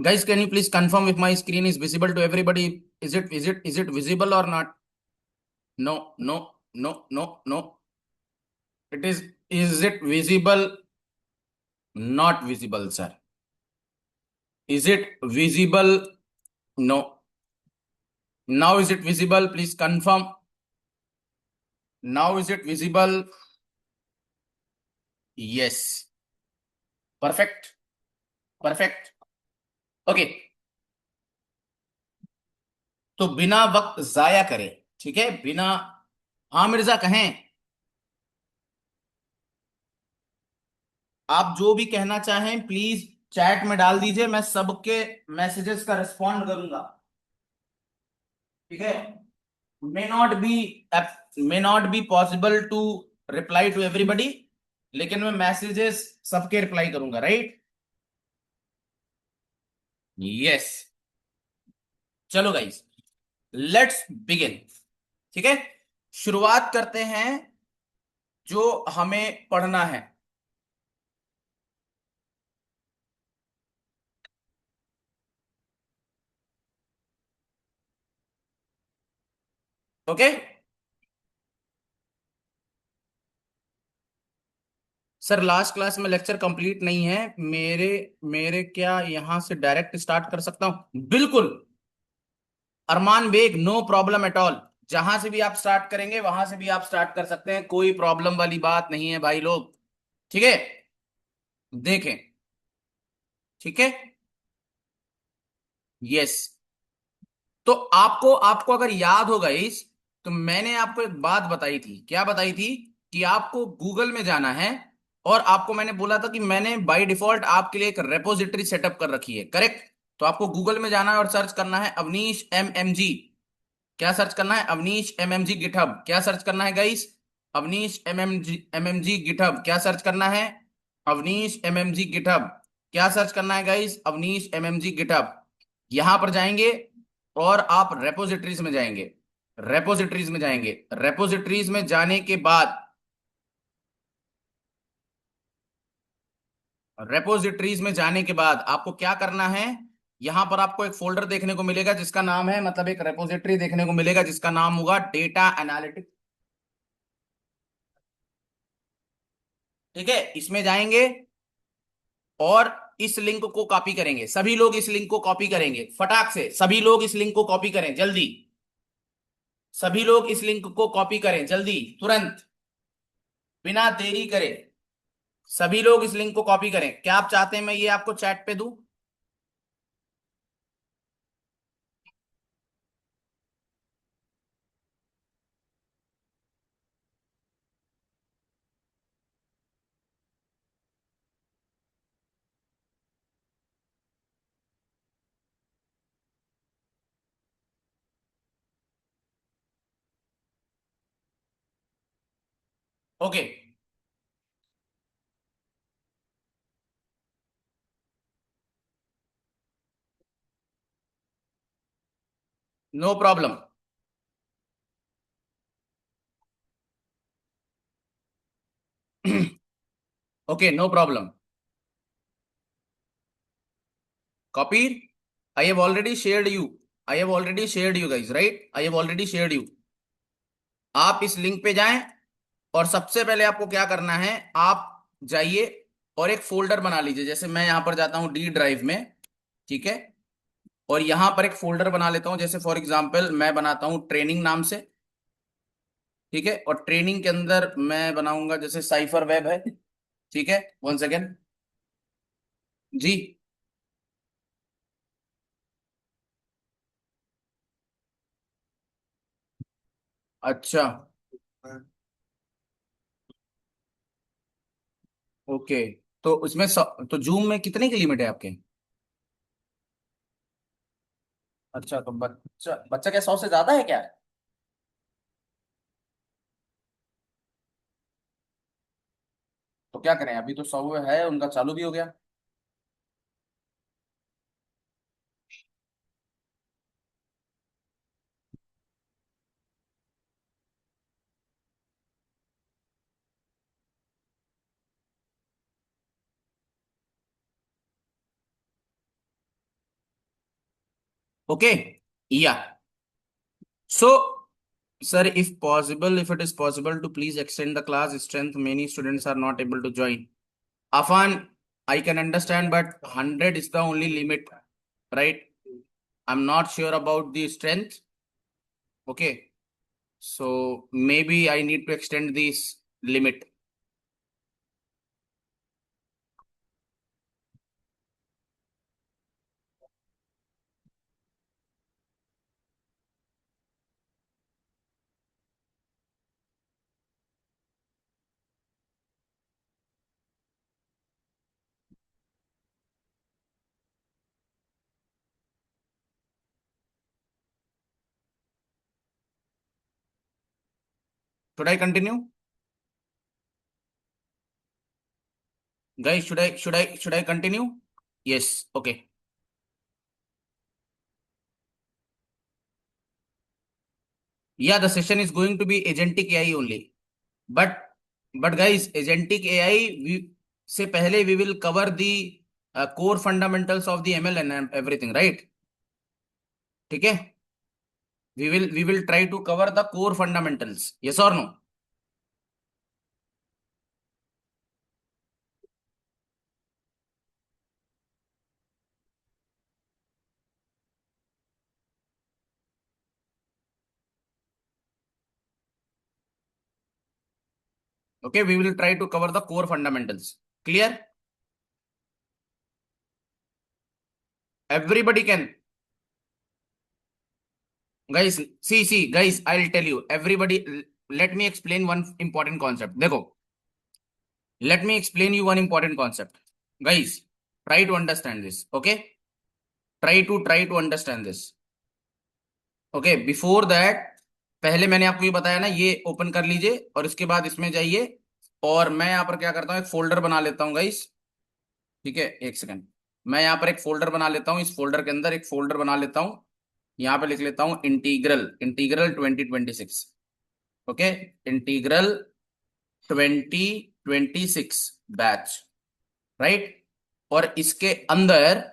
Guys, can you please confirm if my screen is visible to everybody? Is it visible or not? No, no, no, no, no. It is it visible? Not visible, sir. Is it visible? No. Now is it visible? Please confirm. Now is it visible? Yes. Perfect. Perfect. Okay. तो बिना वक्त जाया करे, ठीक है, बिना, हाँ मिर्जा कहें, आप जो भी कहना चाहें प्लीज चैट में डाल दीजिए, मैं सबके मैसेजेस का रिस्पॉन्ड करूंगा। ठीक है। May not be may not be possible to reply to everybody, लेकिन मैं मैसेजेस सबके रिप्लाई करूंगा, राइट? यस। चलो गाइस, लेट्स बिगिन। ठीक है, शुरुआत करते हैं जो हमें पढ़ना है। ओके। सर लास्ट क्लास में लेक्चर कंप्लीट नहीं है मेरे। मेरे क्या यहां से डायरेक्ट स्टार्ट कर सकता हूं? बिल्कुल। Arman Baig, no problem at all. जहां से भी आप स्टार्ट करेंगे वहां से भी आप स्टार्ट कर सकते हैं, कोई प्रॉब्लम वाली बात नहीं है भाई लोग। ठीक है, देखें। ठीक है। यस। तो आपको आपको अगर याद होगा इस, तो मैंने आपको एक बात बताई थी, क्या बताई थी? कि आपको गूगल में जाना है, और आपको मैंने बोला था कि मैंने बाय डिफॉल्ट आपके लिए एक रेपोजिटरी सेटअप कर रखी है, करेक्ट? तो आपको गूगल में जाना है और सर्च करना है अवनीश MMG। क्या सर्च करना है? Avneesh MMG GitHub. क्या सर्च करना है गाइस? Avneesh MMG GitHub. क्या सर्च करना है? Avneesh MMG GitHub. क्या सर्च करना है गाइस? Avneesh MMG GitHub. यहां पर जाएंगे और आप रेपोजिटरीज में जाएंगे। रेपोजिटरीज में जाएंगे, रेपोजिटरीज में जाने के बाद, रेपोजिटरीज में जाने के बाद आपको क्या करना है? यहां पर आपको एक फोल्डर देखने को मिलेगा जिसका नाम है, मतलब एक रेपोजिटरी देखने को मिलेगा जिसका नाम होगा डेटा एनालिटिक्स। ठीक है, इसमें जाएंगे और इस लिंक को कॉपी करेंगे। सभी लोग इस लिंक को कॉपी करेंगे फटाक से, सभी लोग इस लिंक को कॉपी करें जल्दी। सभी लोग इस लिंक को कॉपी करें जल्दी, तुरंत, बिना देरी करे। सभी लोग इस लिंक को कॉपी करें। क्या आप चाहते हैं मैं ये आपको चैट पे दूं? Okay, no problem. Okay, no problem. Copy. I have already shared you. I have already shared you guys, right? I have already shared you. आप इस लिंक पे जाएं, और सबसे पहले आपको क्या करना है, आप जाइए और एक फोल्डर बना लीजिए। जैसे मैं यहां पर जाता हूं डी ड्राइव में, ठीक है, और यहां पर एक फोल्डर बना लेता हूं। जैसे फॉर एग्जांपल मैं बनाता हूं ट्रेनिंग नाम से, ठीक है, और ट्रेनिंग के अंदर मैं बनाऊंगा जैसे साइफर वेब है। ठीक है, वन सेकेंड। जी। अच्छा। ओके। तो उसमें तो जूम में कितने की लिमिट है आपके? अच्छा, तो बच्चा बच्चा क्या 100 से ज्यादा है क्या? तो क्या करें, अभी तो 100 है, उनका चालू भी हो गया। ओके, या सो sir, if possible, if it is possible to please extend the class strength, many students are not able to join. Afan, I can understand, but 100 is the only limit, right? I'm not sure about the strength. Okay, so maybe I need to extend this limit. Should I continue, guys? Should I continue? Yes. Okay. Yeah, the session is going to be agentic AI only. But guys, agentic AI we से पहले we will cover the core fundamentals of the ML and everything, right? ठीक है, we will try to cover the core fundamentals. Yes or no? Okay, we will try to cover the core fundamentals. Clear? Everybody can. Guys, see, guys, I'll tell you. Everybody, let me explain one important concept. देखो, let me explain you one important concept. Guys, try to understand this. Okay? Try to understand this. Okay, before that, पहले मैंने आपको ये बताया ना, ये open कर लीजिए और इसके बाद इसमें जाइए। और मैं यहाँ पर क्या करता हूँ, एक फोल्डर बना लेता हूँ गाइस। ठीक है, एक सेकंड। मैं यहाँ पर एक फोल्डर बना लेता हूँ, इस फोल्डर के अंदर एक फोल्डर बना लेता हूँ। यहाँ पे लिख लेता हूँ integral, integral 2026। Okay, integral 2026 batch, right. और इसके अंदर,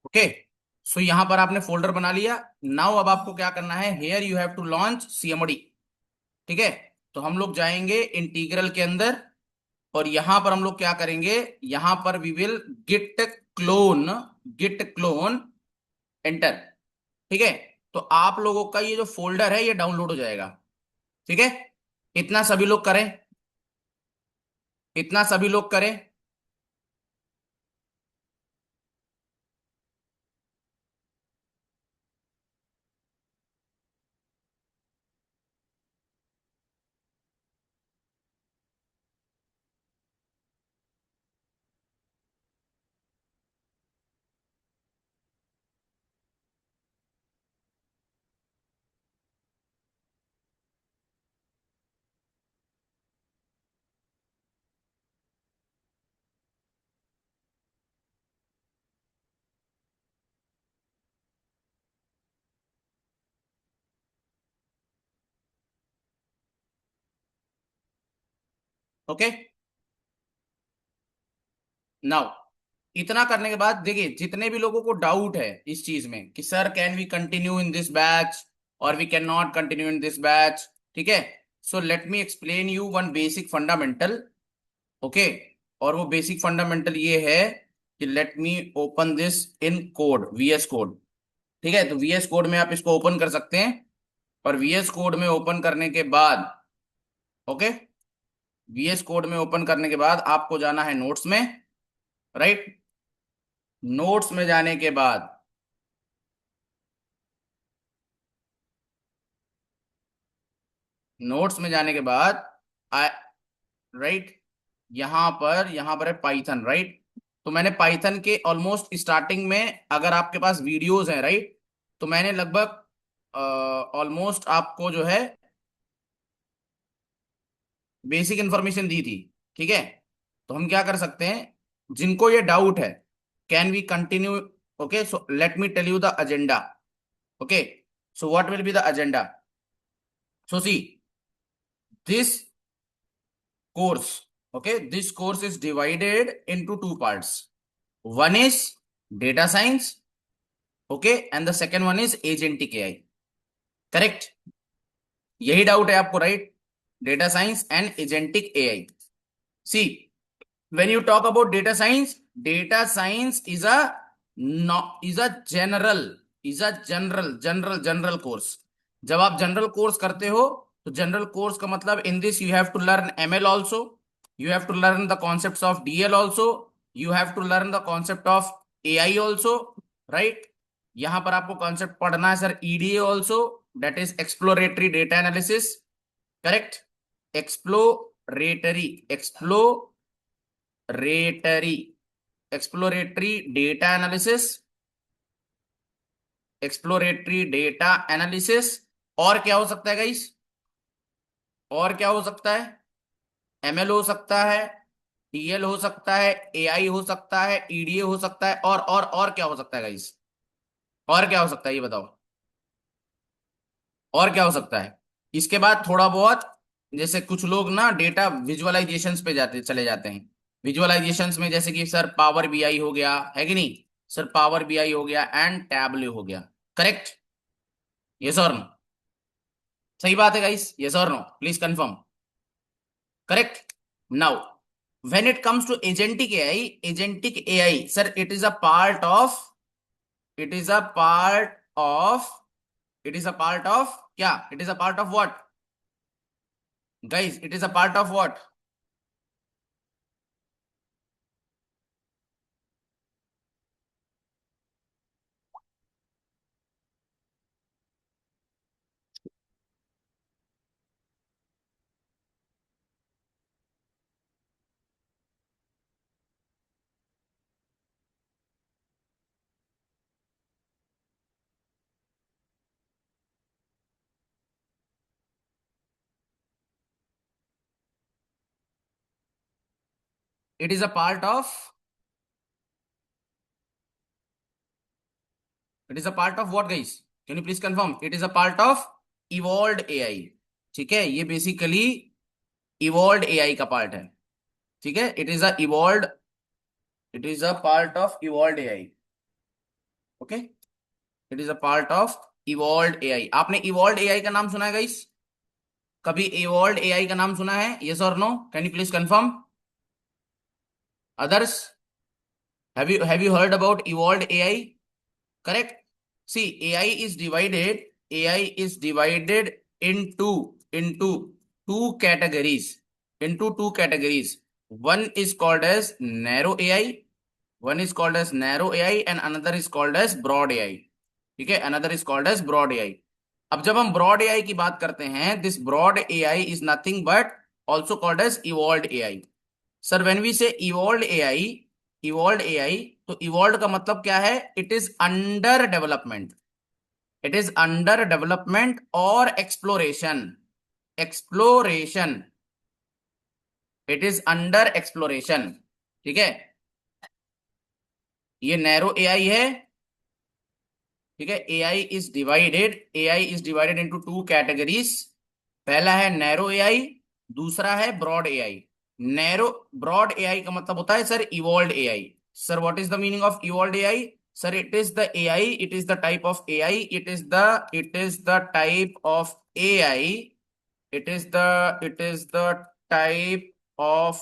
ओके, सो यहां पर आपने फोल्डर बना लिया। नाउ अब आपको क्या करना है, here you have to launch CMD. ठीक है, तो हम लोग जाएंगे इंटीग्रल के अंदर और यहां पर हम लोग क्या करेंगे, यहां पर we will git clone, git clone enter. ठीक है, तो आप लोगों का ये जो फोल्डर है ये डाउनलोड हो जाएगा। ठीक है, इतना सभी लोग करें, इतना सभी लोग करें। ओके, नाउ इतना करने के बाद देखिए, जितने भी लोगों को डाउट है इस चीज में कि sir can we continue in this batch और we can not continue in this batch. ठीक है, so let me explain you one basic fundamental. Okay, और वो बेसिक फंडामेंटल ये है कि let me open this in code, VS code. ठीक है, तो वीएस कोड में आप इसको ओपन कर सकते हैं। और वीएस कोड में ओपन करने के बाद, ओके, वीएस कोड में ओपन करने के बाद आपको जाना है नोट्स में। राइट। नोट्स में जाने के बाद, नोट्स में जाने के बाद राइट, यहां पर है पाइथन, राइट। तो मैंने पाइथन के ऑलमोस्ट स्टार्टिंग में, अगर आपके पास वीडियोस हैं, राइट, तो मैंने लगभग ऑलमोस्ट आपको जो है बेसिक इंफॉर्मेशन दी थी। ठीक है, तो हम क्या कर सकते हैं, जिनको ये डाउट है, can we continue? Okay, so let me tell you the agenda. Okay, so what will be the agenda? So see this course, okay, this course is divided into two parts. One is data science, okay, and the second one is agentic AI. Correct? यही doubt है आपको, right? Data science and agentic AI. See, when you talk about data science is a no, is a general general course। जब आप general course करते हो, तो general course का मतलब, in this you have to learn ML also, you have to learn the concept of DL also, you have to learn the concept of AI also, right. यहां पर आपको concept पढ़ना है sir, EDA also, that is exploratory data analysis. Correct? Exploratory exploratory exploratory data analysis, exploratory data analysis. और क्या हो सकता है गाइस? और क्या हो सकता है? एमएल हो सकता है, टीएल हो सकता है, एआई हो सकता है, ईडीए हो सकता है, और क्या हो सकता है गाइस? और क्या हो सकता है ये बताओ? और क्या हो सकता है? इसके बाद थोड़ा बहुत, जैसे कुछ लोग ना डेटा विजुअलाइजेशंस पे जाते चले जाते हैं। विजुअलाइजेशंस में जैसे कि सर पावर बीआई हो गया, है कि नहीं? सर पावर बीआई हो गया एंड टैबलो हो गया। करेक्ट? यस और नो? सही बात है गाइस, यस और no? Please confirm. Correct? Now when it comes to agentic AI sir, it is a part of, it is a part of it is a part of क्या? It is a part of what guys? It is a part of what? It is a part of, it is a part of what guys? Can you please confirm? It is a part of evolved AI. ठीक है, ये basically evolved AI का part है। ठीक है, it is a evolved, it is a part of evolved AI. Okay, it is a part of evolved AI. आपने evolved AI का नाम सुना है गाइस? कभी इवॉल्व्ड एआई का नाम सुना है? यस और no? Can you please confirm? Others, have you heard about evolved AI? Correct? See, AI is divided into two categories. Into two categories. One is called as narrow AI. One is called as narrow AI and another is called as broad AI. ठीक है, another is called as broad AI. अब जब हम broad AI की बात करते हैं, this broad AI is nothing but also called as evolved AI. Sir when we say evolve AI, तो इवॉल्व का मतलब क्या है? It is under development, it is under development और exploration, exploration, it is under exploration. ठीक है, ये narrow AI है। ठीक है, AI is divided into two categories. पहला है नैरो एआई, दूसरा है broad AI. Narrow, broad AI का मतलब होता है sir evolved AI. Sir what is the meaning of evolved AI? Sir it is the AI, it is the type of AI, it is the type of AI, it is the type of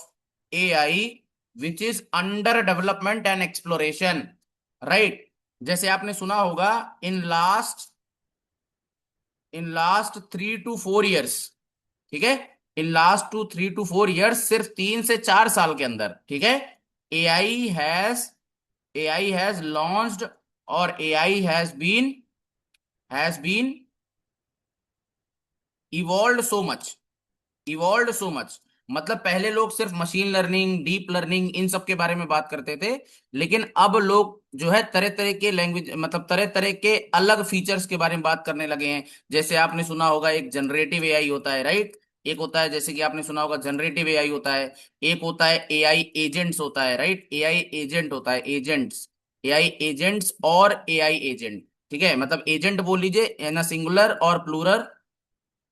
AI which is under development and exploration. Right? जैसे आपने सुना होगा, in last 3 to 4 years, ठीक है, in last 3 to 4 years, सिर्फ 3 से 4 साल के अंदर, ठीक है, AI has AI has launched, और AI has been evolve so much, evolve so much. मतलब पहले लोग सिर्फ मशीन लर्निंग, डीप लर्निंग, इन सब के बारे में बात करते थे, लेकिन अब लोग जो है तरह तरह के लैंग्वेज, मतलब तरह तरह के अलग फीचर्स के बारे में बात करने लगे हैं। जैसे आपने सुना होगा एक जनरेटिव एआई होता है, राइट? एक होता है, जैसे कि आपने सुना होगा जनरेटिव एआई होता है। एक होता है एआई एजेंट्स होता है, राइट? एआई एजेंट होता है, एजेंट्स, एआई एजेंट्स और एआई एजेंट। ठीक है, मतलब एजेंट बोल लीजिए, है ना, सिंगुलर और प्लूरल।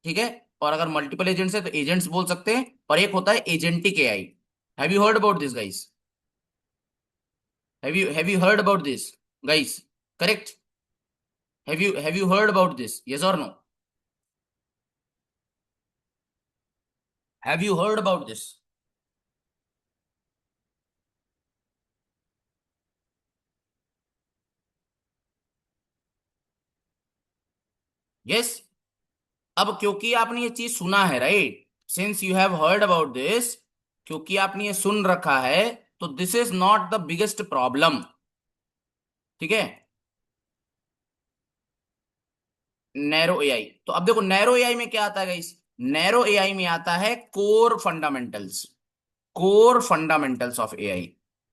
ठीक है, और अगर मल्टीपल एजेंट्स है तो एजेंट्स बोल सकते हैं। और एक होता है agentic AI. Have you heard about this guys? Have you heard about this guys? Correct? Have you heard about this, yes और no? Have you heard about this? Yes. अब क्योंकि आपने ये चीज सुना है, right, since you have heard about this, क्योंकि आपने ये सुन रखा है, तो this is not the biggest problem. ठीक है। नैरो एआई, तो अब देखो नैरो एआई में क्या आता है गाइस? नैरो एआई में आता है core fundamentals, core fundamentals of AI,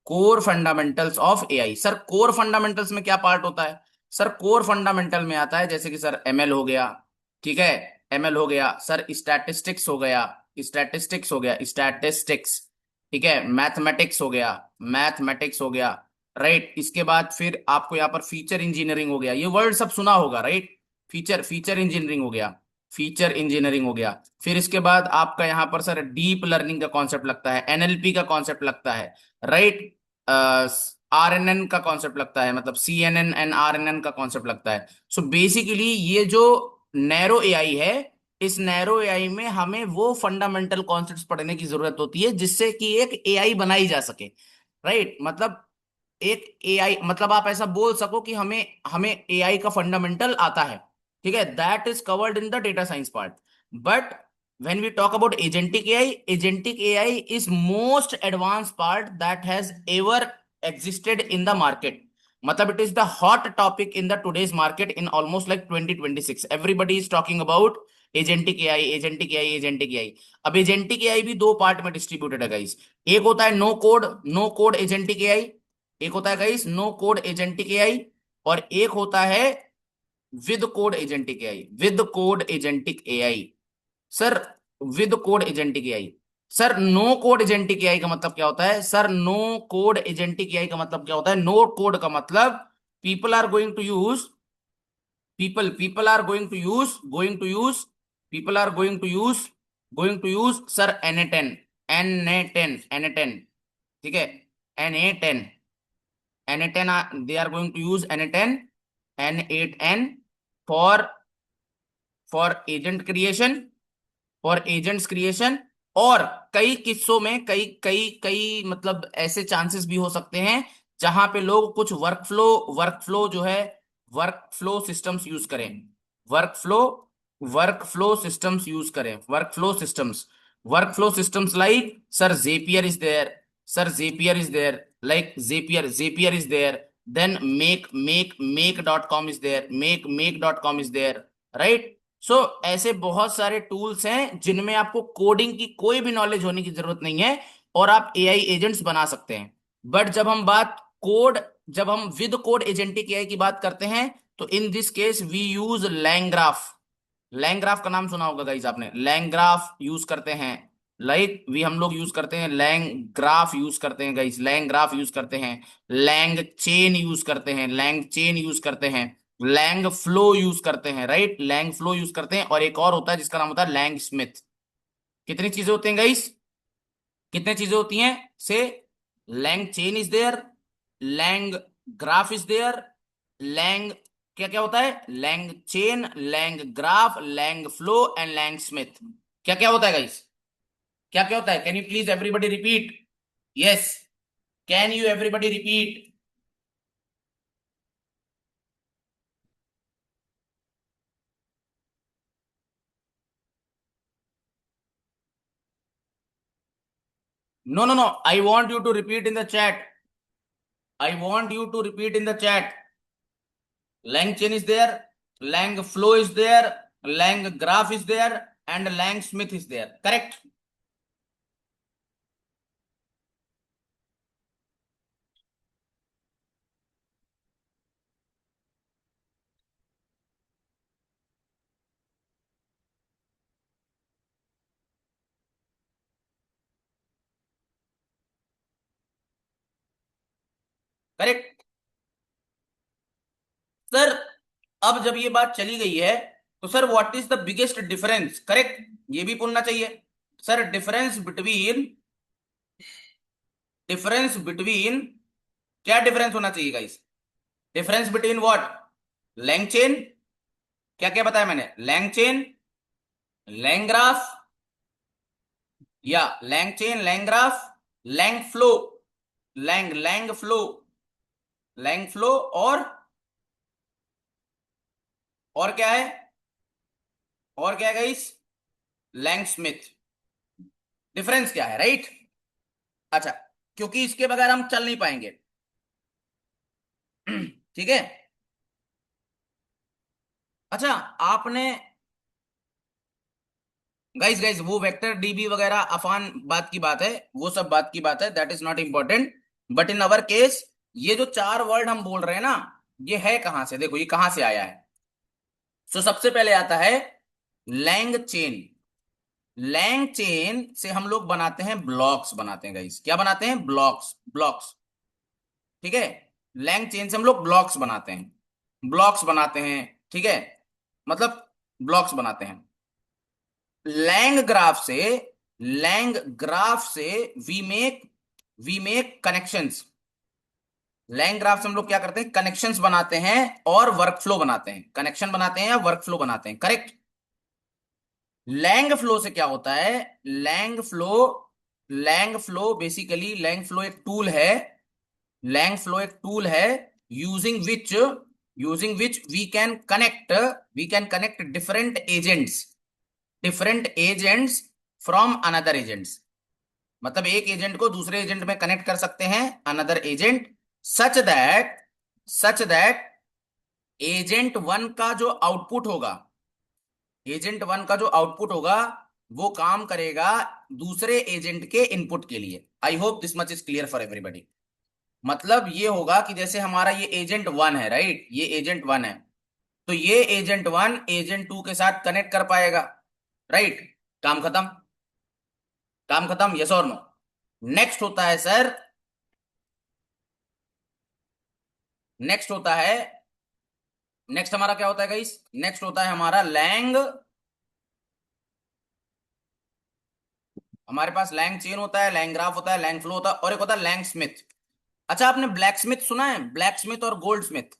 core fundamentals of AI. Sir core fundamentals में क्या पार्ट होता है? सर कोर फंडामेंटल में आता है जैसे कि सर एमएल हो गया। ठीक है, एमएल हो गया सर, स्टैटिस्टिक्स हो गया, स्टैटिस्टिक्स हो गया, स्टैटिस्टिक्स। ठीक है, मैथमेटिक्स हो गया, मैथमेटिक्स हो गया, राइट? इसके बाद फिर आपको यहाँ पर फीचर इंजीनियरिंग हो गया, ये वर्ड सब सुना होगा, राइट? फीचर फीचर इंजीनियरिंग हो गया, फीचर इंजीनियरिंग हो गया। फिर इसके बाद आपका यहाँ पर सर डीप लर्निंग का कॉन्सेप्ट लगता है, एनएलपी का कॉन्सेप्ट लगता है, राइट? आरएनएन का कॉन्सेप्ट लगता है, मतलब सीएनएन एंड आरएनएन का कॉन्सेप्ट लगता है। सो बेसिकली ये जो नैरो एआई है, इस नैरो एआई में हमें वो फंडामेंटल कॉन्सेप्ट्स पढ़ने की जरूरत होती है जिससे कि एक एआई बनाई जा सके, राइट? मतलब एक एआई, मतलब आप ऐसा बोल सको कि हमें हमें एआई का फंडामेंटल आता है। ठीक है, that is covered in the data science part. But when we talk about agentic AI is most advanced part that has ever existed in the market। मतलब it is the hot topic in the today's market in almost like 2026, everybody is talking about agentic AI, agentic AI, agentic AI। अब agentic AI भी दो part में distributed है guys. एक होता है no code agentic AI, एक होता है guys no code agentic AI, और एक होता है with code agentic AI, with code agentic AI. Sir with code agentic AI, sir no code agentic AI का मतलब क्या होता है? Sir no code agentic AI का मतलब क्या होता है? नो कोड का मतलब people are going to use, people are going to use people are going to use sir एन ए टेन। ठीक है, N A ten, N A ten, they are going to use N A ten, N 8 N, for agent creation, for agents creation. और कई किस्सों में कई कई कई मतलब ऐसे चांसेस भी हो सकते हैं जहां पे लोग कुछ वर्कफ्लो जो है, वर्कफ्लो सिस्टम्स यूज करें, वर्कफ्लो वर्कफ्लो सिस्टम्स यूज करें, workflow systems like sir Zapier is there, sir Zapier is there, like Zapier is there, then Make dot com is there, Make dot com is there, right? So ऐसे बहुत सारे tools हैं जिनमें आपको coding की कोई भी नॉलेज होने की जरूरत नहीं है, और आप एआई एजेंट्स बना सकते हैं। बट कोड जब हम विद कोड एजेंटिक एआई की बात करते हैं, तो in this case we use LangGraph. LangGraph का नाम सुना होगा गाइस आपने, लैंग्राफ यूज करते हैं, लाइक वी हम लोग यूज करते हैं लैंग्राफ, यूज करते हैं गाइस, लैंग्राफ यूज करते हैं, लैंग चेन यूज करते हैं, लैंग चेन यूज करते हैं, लैंग फ्लो यूज करते हैं, राइट? लैंग फ्लो यूज करते हैं, और एक और होता है जिसका नाम होता है लैंग स्मिथ। कितनी चीजें होती हैं गाइस? कितने चीजें होती हैं से? LangChain is there, LangGraph is there, lang, क्या क्या होता है? LangChain, LangGraph, LangFlow and LangSmith. क्या क्या होता है गाइस? क्या क्या होता है? Can you please everybody repeat? Yes, can you everybody repeat? No no no, I want you to repeat in the chat. I want you to repeat in the chat. Lang chain is there, Lang flow is there, Lang graph is there, and Lang Smith is there. Correct? Correct sir. अब जब ये बात चली गई है, तो sir what is the biggest difference? Correct, ये भी बोलना चाहिए. सर डिफरेंस बिटवीन क्या डिफरेंस होना चाहिए guys? Difference between what? LangChain. क्या क्या बताया मैंने? लैंग चेन, लैंग ग्राफ, या LangChain, LangGraph, LangFlow, lang LangFlow, LangFlow, और क्या है? और क्या है गाइस? Lang Smith. डिफरेंस क्या है, राइट? अच्छा, क्योंकि इसके बगैर हम चल नहीं पाएंगे. ठीक है. अच्छा, आपने गाइस गाइस वो वेक्टर डीबी वगैरह अफान बात की बात है, वो सब बात की बात है, that is not important. But in our case, ये जो चार वर्ड हम बोल रहे हैं ना, ये है कहां से? देखो ये कहां से आया है. सो सबसे पहले आता है लैंग चेन. लैंग चेन से हम लोग बनाते हैं ब्लॉक्स, बनाते हैं गाइस. क्या बनाते हैं? Blocks, blocks. ठीक है. लैंग चेन से हम लोग ब्लॉक्स बनाते हैं, ब्लॉक्स बनाते हैं. ठीक है, मतलब ब्लॉक्स बनाते हैं. लैंग ग्राफ से, लैंग ग्राफ से we make connections. LangGraph से हम लोग क्या करते हैं? कनेक्शंस बनाते हैं और वर्क फ्लो बनाते हैं. कनेक्शन बनाते हैं या वर्क फ्लो बनाते हैं. करेक्ट. लैंग फ्लो से क्या होता है? LangFlow, LangFlow basically, LangFlow एक टूल है. लैंग फ्लो एक टूल है using which we can connect different agents from another agents. मतलब एक एजेंट को दूसरे एजेंट में कनेक्ट कर सकते हैं, another agent, such that such that agent one का जो आउटपुट होगा, एजेंट वन का जो आउटपुट होगा, वो काम करेगा दूसरे एजेंट के इनपुट के लिए. आई hope this much is clear for everybody. मतलब ये होगा कि जैसे हमारा ये एजेंट वन है, राइट? ये एजेंट वन है, तो ये एजेंट वन एजेंट टू के साथ कनेक्ट कर पाएगा, राइट? काम खत्म. काम खत्म, यस और नो? नेक्स्ट होता है सर, नेक्स्ट होता है, नेक्स्ट हमारा क्या होता है गाइस? नेक्स्ट होता है हमारा लैंग. हमारे पास लैंग चेन होता है, लैंग ग्राफ होता है, लैंग फ्लो होता है, और एक होता है लैंग स्मिथ. अच्छा, आपने ब्लैक स्मिथ सुना है? ब्लैक स्मिथ और गोल्ड स्मिथ.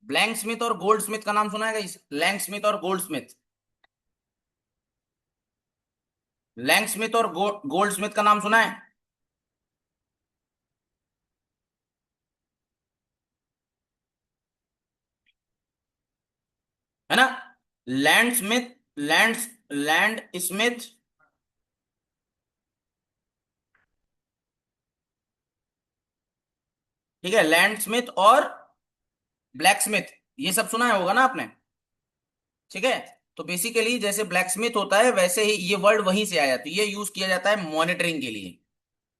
ब्लैंक स्मिथ और गोल्ड स्मिथ का नाम सुना है गाइस? लैंग स्मिथ और गोल्ड स्मिथ. लैंग स्मिथ और गोल्ड स्मिथ का नाम सुना है? है ना? Land Smith, land land Smith. ठीक है, लैंड स्मिथ और ब्लैक स्मिथ, ये सब सुना है होगा ना आपने? ठीक है. तो बेसिकली जैसे ब्लैक स्मिथ होता है, वैसे ही ये वर्ड वहीं से आया. तो ये यूज किया जाता है मॉनिटरिंग के लिए.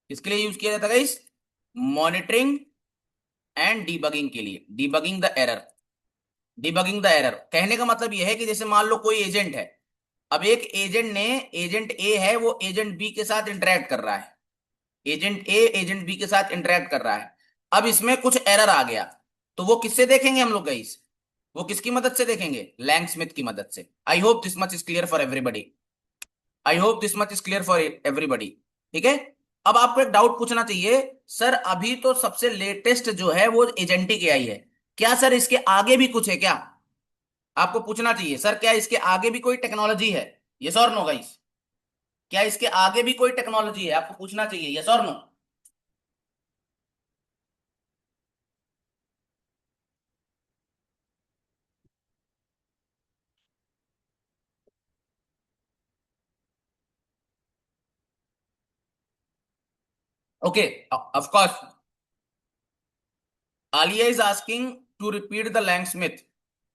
किसके लिए यूज किया जाता है इस? मॉनिटरिंग एंड डीबगिंग के लिए. Debugging the error. Debugging the error कहने का मतलब यह है कि जैसे मान लो कोई एजेंट है. अब एक एजेंट ने, एजेंट ए है, वो एजेंट बी के साथ इंटरेक्ट कर रहा है. एजेंट ए एजेंट बी के साथ इंटरेक्ट कर रहा है. अब इसमें कुछ एरर आ गया, तो वो किससे देखेंगे हम लोग गाइस? वो किसकी मदद से देखेंगे? लैंग स्मिथ की मदद से. आई hope this much is clear for everybody. I hope this much is clear for everybody. ठीक है. अब आपको एक डाउट पूछना चाहिए, सर अभी तो सबसे लेटेस्ट जो है वो एजेंटिक एआई है, क्या सर इसके आगे भी कुछ है क्या? आपको पूछना चाहिए, सर क्या इसके आगे भी कोई टेक्नोलॉजी है? यस और नो गाइस? क्या इसके आगे भी कोई टेक्नोलॉजी है? आपको पूछना चाहिए, यस और no? Okay, of course. Aliya is asking to repeat the LangSmith.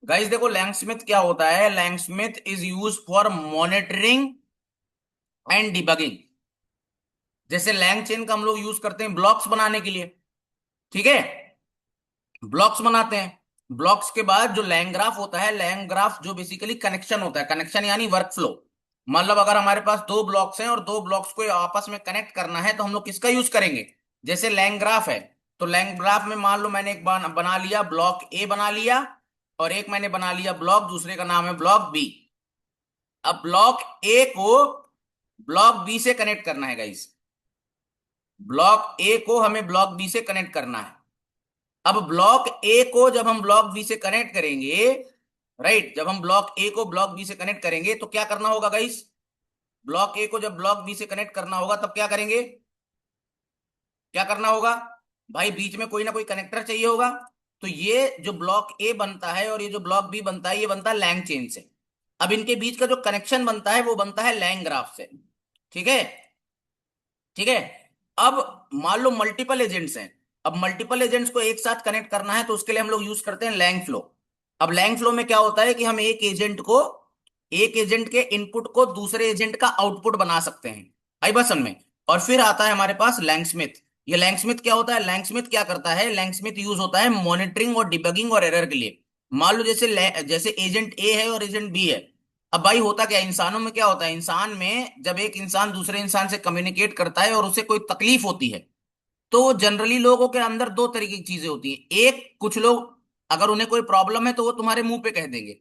Guys देखो, लैंगस्मिथ क्या होता है? LangSmith is use for monitoring and debugging. जैसे लैंग चेन का हम लोग यूज करते हैं ब्लॉक्स बनाने के लिए, ठीक है? ब्लॉक्स बनाते हैं। ब्लॉक्स के बाद जो लैंग ग्राफ होता है, लैंग ग्राफ जो बेसिकली कनेक्शन होता है, कनेक्शन यानी वर्क फ्लो। मतलब अगर हमारे पास दो ब्लॉक्स हैं और दो ब्लॉक्स को आपस में कनेक्ट करना है तो हम लोग किसका यूज करेंगे? जैसे लैंग ग्राफ है, तो लैंग ग्राफ में मान लो मैंने एक बार बना लिया, ब्लॉक ए बना लिया, और एक मैंने बना लिया ब्लॉक, दूसरे का नाम है ब्लॉक बी। अब ब्लॉक ए को ब्लॉक बी से कनेक्ट करना है गाइस। ब्लॉक ए को हमें ब्लॉक बी से कनेक्ट करना है। अब ब्लॉक ए को जब हम ब्लॉक बी से कनेक्ट करेंगे, राइट, जब हम ब्लॉक ए को ब्लॉक बी से कनेक्ट करेंगे तो क्या करना होगा गाइस? ब्लॉक ए को जब ब्लॉक बी से कनेक्ट करना होगा तब क्या करेंगे? क्या करना होगा? भाई बीच में कोई ना कोई कनेक्टर चाहिए होगा। तो ये जो ब्लॉक ए बनता है और ये जो ब्लॉक बी बनता है, ये बनता है लैंग चेन से। अब इनके बीच का जो कनेक्शन बनता है वो बनता है लैंग ग्राफ से। ठीक है? ठीक है। अब मान लो मल्टीपल एजेंट्स हैं। अब मल्टीपल एजेंट्स को एक साथ कनेक्ट करना है तो उसके लिए हम लोग यूज करते हैं लैंग फ्लो। अब लैंग फ्लो में क्या होता है कि हम एक एजेंट के इनपुट को दूसरे एजेंट का आउटपुट बना सकते हैं। आई बात समझ में? और फिर आता है हमारे पास लैंगस्मिथ। ये लैंगस्मिथ क्या होता है? लैंगस्मिथ क्या करता है? लैंगस्मिथ यूज होता है मॉनिटरिंग और डिबगिंग और एरर के लिए। मान लो जैसे जैसे एजेंट ए है और एजेंट बी है। अब भाई होता क्या है, इंसानों में क्या होता है, इंसान में जब एक इंसान दूसरे इंसान से कम्युनिकेट करता है और उसे कोई तकलीफ होती है, तो जनरली लोगों के अंदर दो तरीके की चीजें होती हैं। एक, कुछ लोग अगर उन्हें कोई प्रॉब्लम है तो वो तुम्हारे मुंह पे कह देंगे,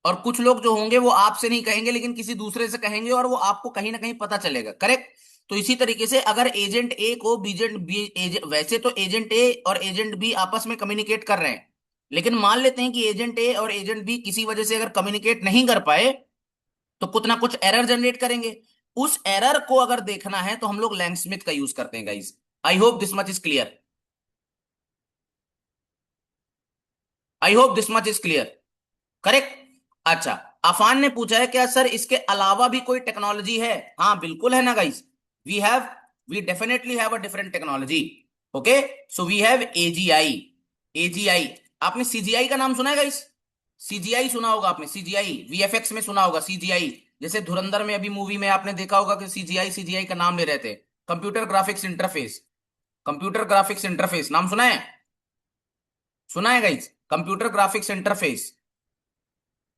और कुछ लोग जो होंगे वो आपसे नहीं कहेंगे लेकिन किसी दूसरे से कहेंगे, और वो आपको कहीं ना कहीं पता चलेगा। करेक्ट? तो इसी तरीके से अगर एजेंट ए को बीजेंट बी वैसे तो एजेंट ए और एजेंट बी आपस में कम्युनिकेट कर रहे हैं, लेकिन मान लेते हैं कि एजेंट ए और एजेंट बी किसी वजह से अगर कम्युनिकेट नहीं कर पाए तो कुछ ना कुछ एरर जनरेट करेंगे। उस एरर को अगर देखना है तो हम लोग लैंगस्मिथ का यूज करते हैं guys. I hope this much is clear. I hope this much is clear. Correct? अच्छा, अफान ने पूछा है क्या सर इसके अलावा भी कोई टेक्नोलॉजी है? हाँ बिल्कुल है ना guys. We have we definitely have a different technology. Okay, so we have AGI. AGI, आपने सीजीआई का नाम सुना है गाइस? सीजीआई सुना होगा आपने, सीजीआई वीएफएक्स में सुना होगा सीजीआई। जैसे धुरंधर में अभी मूवी में आपने देखा होगा कि सीजीआई सीजीआई का नाम ले रहे थे। Computer graphics interface. Computer graphics interface नाम सुना है? सुना है guys, computer graphics interface.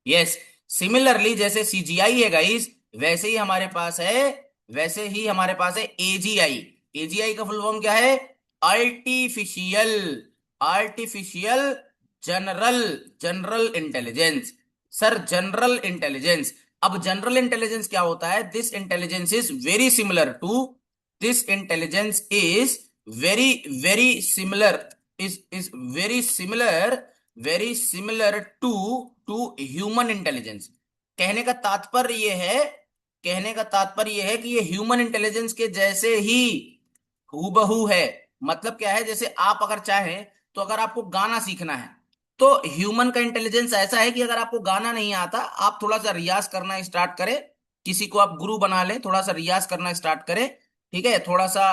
Yes. Similarly जैसे सीजीआई है गाइस, वैसे ही हमारे पास है, वैसे ही हमारे पास है एजीआई। एजीआई का फुल फॉर्म क्या है? Artificial artificial general general intelligence. Sir general intelligence. अब जनरल इंटेलिजेंस क्या होता है? This intelligence is very similar to this intelligence is very very similar is very similar to human intelligence. कहने का तात्पर्य यह है कहने का तात्पर्य यह है कि ये ह्यूमन इंटेलिजेंस के जैसे ही हूबहू है। मतलब क्या है, जैसे आप अगर चाहें तो अगर आपको गाना सीखना है, तो ह्यूमन का इंटेलिजेंस ऐसा है कि अगर आपको गाना नहीं आता, आप थोड़ा सा रियाज करना स्टार्ट करें, किसी को आप गुरु बना लें, थोड़ा सा रियाज करना स्टार्ट करें, ठीक है, थोड़ा सा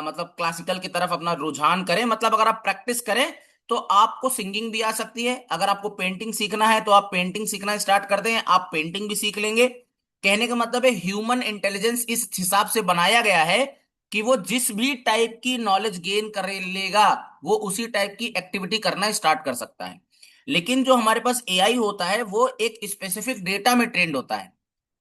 मतलब क्लासिकल की तरफ अपना रुझान करें, मतलब अगर आप प्रैक्टिस करें तो आपको सिंगिंग भी आ सकती है। अगर आपको पेंटिंग सीखना है तो आप पेंटिंग सीखना स्टार्ट कर दें, आप पेंटिंग भी सीख लेंगे। कहने का मतलब है ह्यूमन इंटेलिजेंस इस हिसाब से बनाया गया है कि वो जिस भी टाइप की नॉलेज गेन कर लेगा, वो उसी टाइप की एक्टिविटी करना स्टार्ट कर सकता है। लेकिन जो हमारे पास एआई होता है वो एक स्पेसिफिक डेटा में ट्रेंड होता है।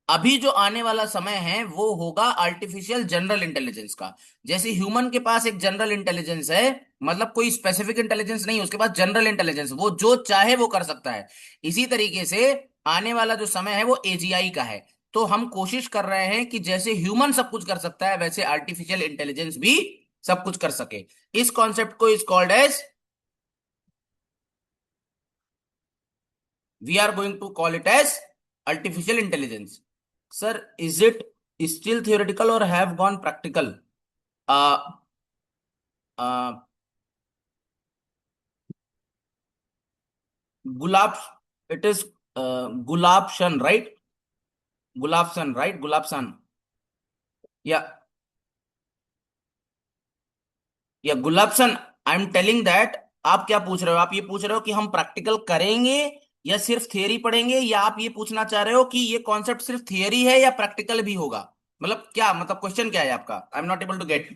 अभी जो आने वाला समय है वो होगा आर्टिफिशियल जनरल इंटेलिजेंस का। जैसे ह्यूमन के पास एक जनरल इंटेलिजेंस है, मतलब कोई स्पेसिफिक इंटेलिजेंस नहीं, उसके पास जनरल इंटेलिजेंस, वो जो चाहे वो कर सकता है। इसी तरीके से आने वाला जो समय है वो एजीआई का है। तो हम कोशिश कर रहे हैं कि जैसे ह्यूमन सब कुछ कर सकता है वैसे आर्टिफिशियल इंटेलिजेंस भी सब कुछ कर सके। इस कॉन्सेप्ट को is called as, we are going to call it as artificial intelligence. Sir is it still theoretical और हैव गॉन प्रैक्टिकल? गुलाब, इट इज गुलाबशन राइट? गुलाबशन राइट, गुलाबशन। या या गुलाबसन, आई एम टेलिंग दैट, आप क्या पूछ रहे हो? आप ये पूछ रहे हो कि हम प्रैक्टिकल करेंगे या सिर्फ थियरी पढ़ेंगे, या आप ये पूछना चाह रहे हो कि ये कॉन्सेप्ट सिर्फ थियरी है या प्रैक्टिकल भी होगा? मतलब क्या, मतलब क्वेश्चन क्या है आपका? I am not able to get.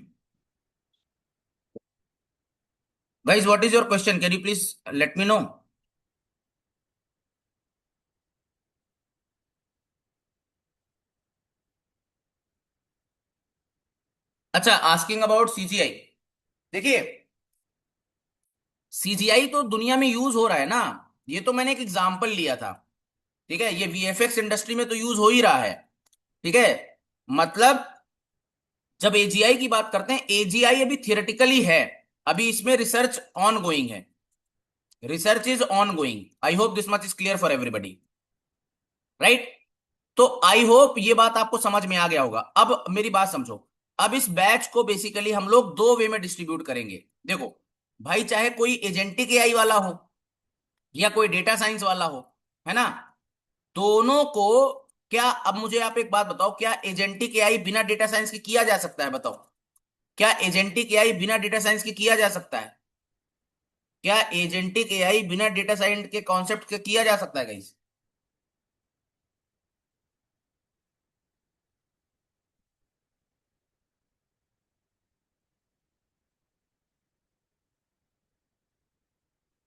Guys what is your question? Can you please let me know? अच्छा, आस्किंग अबाउट सीजीआई। देखिए, सीजीआई तो दुनिया में यूज हो रहा है ना। ये तो मैंने एक एग्जांपल लिया था। ठीक है, ये वीएफएक्स इंडस्ट्री में तो यूज हो ही रहा है। ठीक है, मतलब जब एजीआई की बात करते हैं, एजीआई अभी थियोरेटिकली है, अभी इसमें रिसर्च ऑन गोइंग है। Research is on going. I hope this much is clear for everybody, right? तो आई होप ये बात आपको समझ में आ गया होगा। अब मेरी बात समझो। अब इस बैच को बेसिकली हम लोग दो वे में डिस्ट्रीब्यूट करेंगे। देखो भाई, चाहे कोई एजेंटिक एआई वाला हो या कोई डेटा साइंस वाला हो, है ना, दोनों को, क्या, अब मुझे आप एक बात बताओ, क्या एजेंटिक एआई बिना डेटा साइंस के किया जा सकता है? बताओ, क्या एजेंटिक एआई बिना डेटा साइंस के किया जा सकता है? क्या एजेंटिक एआई बिना डेटा साइंस के कॉन्सेप्ट के किया जा सकता है guys?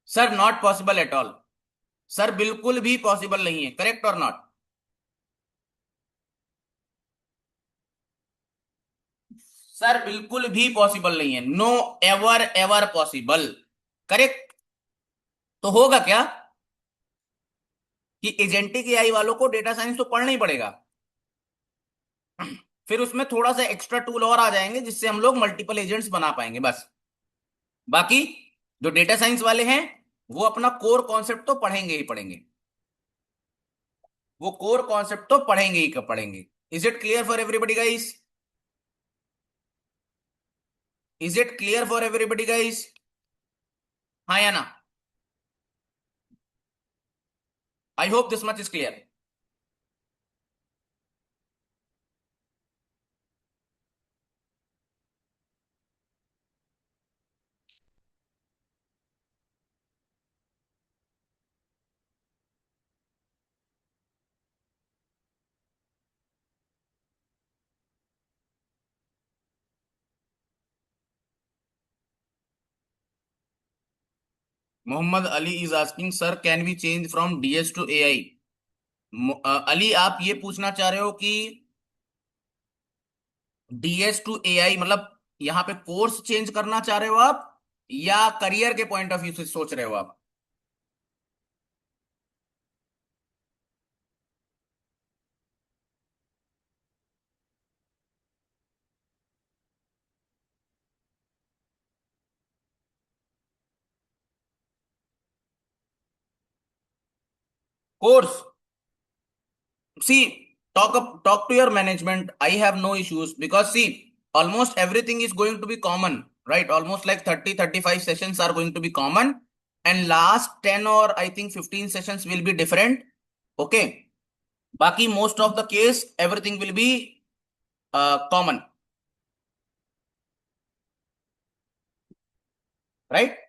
Sir not possible at all. Sir बिल्कुल भी पॉसिबल नहीं है, करेक्ट और नॉट? सर बिल्कुल भी पॉसिबल नहीं है, know ever ever possible. Correct. तो होगा क्या कि एजेंटिक एआई वालों को डेटा साइंस तो पढ़ना ही पड़ेगा। फिर उसमें थोड़ा सा एक्स्ट्रा टूल और आ जाएंगे जिससे हम लोग मल्टीपल एजेंट्स बना पाएंगे, बस। बाकी जो डेटा साइंस वाले हैं, वो अपना कोर कॉन्सेप्ट तो पढ़ेंगे ही पढ़ेंगे। वो कोर कॉन्सेप्ट तो पढ़ेंगे ही पढ़ेंगे। Is it clear for everybody guys? Is it clear for everybody guys? हाँ या ना? I hope this much is clear. Mohammad Ali is asking, sir can we change from DS to AI? Ali, आप ये पूछना चाह रहे हो कि डीएस टू एआई मतलब यहाँ पे कोर्स चेंज करना चाह रहे हो आप, या करियर के पॉइंट ऑफ व्यू से सोच रहे हो आप? Course, see, talk to your management. I have no issues because see, almost everything is going to be common, right? Almost like 30-35 sessions are going to be common, and last 10 or I think 15 sessions will be different. Okay, baki most of the case everything will be common, right?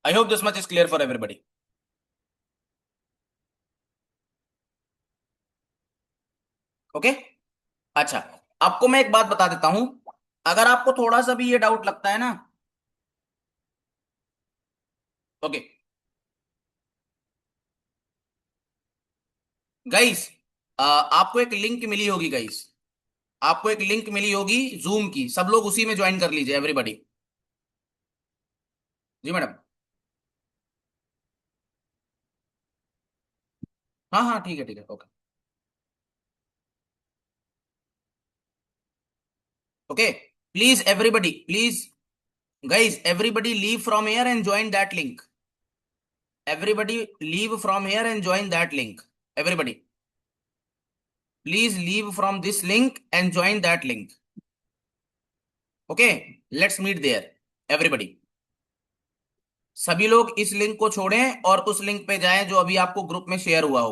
I hope this much is clear for everybody. Okay, अच्छा, आपको मैं एक बात बता देता हूं। अगर आपको थोड़ा सा भी ये डाउट लगता है ना, ओके गाइस, आपको एक लिंक मिली होगी गाइस। आपको एक लिंक मिली होगी जूम की, सब लोग उसी में ज्वाइन कर लीजिए, एवरीबॉडी। जी मैडम। हाँ हाँ, ठीक है ठीक है, okay. Okay, please everybody, please guys, everybody leave from here and join that link. Everybody leave from here and join that link. Everybody please leave from this link and join that link. Okay, let's meet there, everybody. सभी लोग इस link को छोड़ें और उस link पे जाएं जो अभी आपको ग्रुप में शेयर हुआ हो।